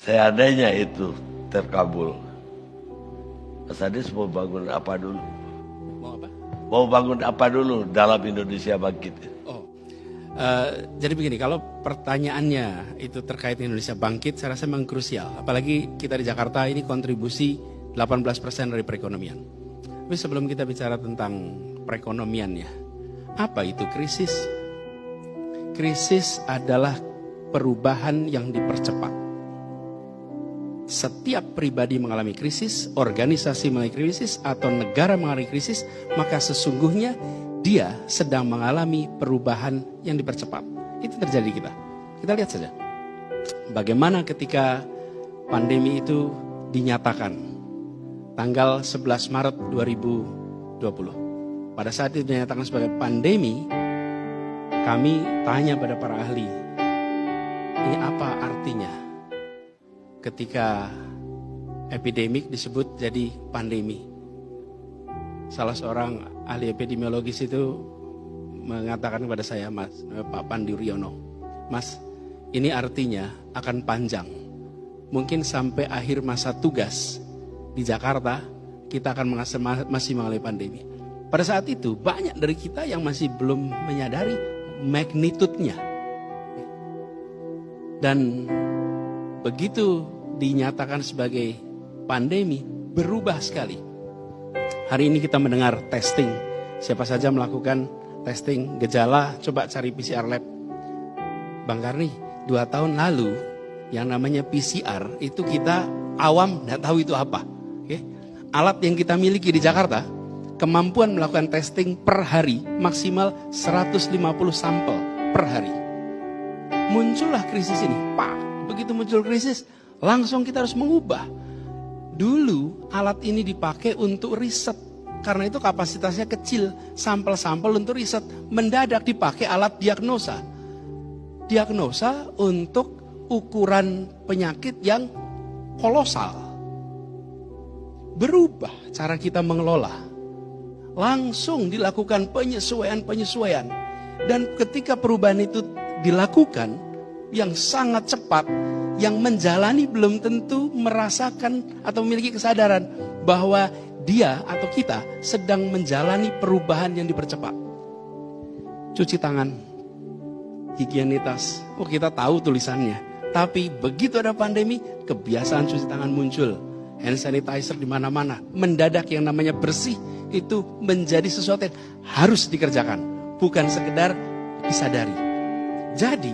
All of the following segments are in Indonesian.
Seandainya itu terkabul, Mas Anies mau bangun apa dulu? Mau apa? Mau bangun apa dulu dalam Indonesia Bangkit? Oh, jadi begini, kalau pertanyaannya itu terkait Indonesia Bangkit, saya rasa memang krusial. Apalagi kita di Jakarta ini kontribusi 18% dari perekonomian. Tapi sebelum kita bicara tentang perekonomiannya, apa itu krisis? Krisis adalah perubahan yang dipercepat. Setiap pribadi mengalami krisis, organisasi mengalami krisis, atau negara mengalami krisis, maka sesungguhnya dia sedang mengalami perubahan yang dipercepat. Itu terjadi kita. Kita lihat saja. Bagaimana ketika pandemi itu dinyatakan tanggal 11 Maret 2020. Pada saat itu dinyatakan sebagai pandemi, kami tanya pada para ahli, ini apa artinya? Ketika epidemik disebut jadi pandemi. Salah seorang ahli epidemiologis itu mengatakan kepada saya, Pak Pandi Riono, Mas, ini artinya akan panjang. Mungkin sampai akhir masa tugas di Jakarta, kita akan masih mengalami pandemi. Pada saat itu, banyak dari kita yang masih belum menyadari magnitudenya. Dan begitu dinyatakan sebagai pandemi, berubah sekali. Hari ini kita mendengar testing. Siapa saja melakukan testing gejala, coba cari PCR lab. Bang Karni, 2 tahun lalu yang namanya PCR itu kita awam, nggak tahu itu apa. Oke? Alat yang kita miliki di Jakarta, kemampuan melakukan testing per hari maksimal 150 sampel per hari. Muncullah krisis ini. Pak, begitu muncul krisis, langsung kita harus mengubah. Dulu alat ini dipakai untuk riset. Karena itu kapasitasnya kecil. Sampel-sampel untuk riset. Mendadak dipakai alat diagnosa. Diagnosa untuk ukuran penyakit yang kolosal. Berubah cara kita mengelola. Langsung dilakukan penyesuaian-penyesuaian. Dan ketika perubahan itu dilakukan yang sangat cepat, yang menjalani belum tentu merasakan atau memiliki kesadaran bahwa dia atau kita sedang menjalani perubahan yang dipercepat. Cuci tangan, higienitas, kita tahu tulisannya. Tapi begitu ada pandemi, kebiasaan cuci tangan muncul. Hand sanitizer di mana-mana. Mendadak yang namanya bersih itu menjadi sesuatu yang harus dikerjakan. Bukan sekedar disadari. Jadi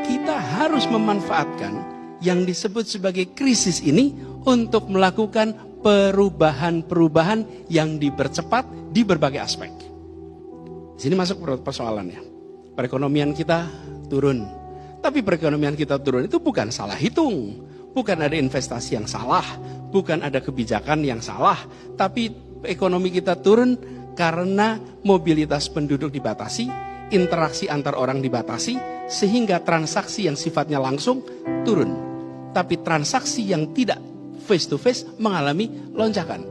kita harus memanfaatkan yang disebut sebagai krisis ini untuk melakukan perubahan-perubahan yang dipercepat di berbagai aspek. Di sini masuk persoalannya. Perekonomian kita turun. Tapi perekonomian kita turun itu bukan salah hitung. Bukan ada investasi yang salah. Bukan ada kebijakan yang salah. Tapi ekonomi kita turun karena mobilitas penduduk dibatasi, interaksi antar orang dibatasi, sehingga transaksi yang sifatnya langsung turun. Tapi transaksi yang tidak face to face mengalami lonjakan.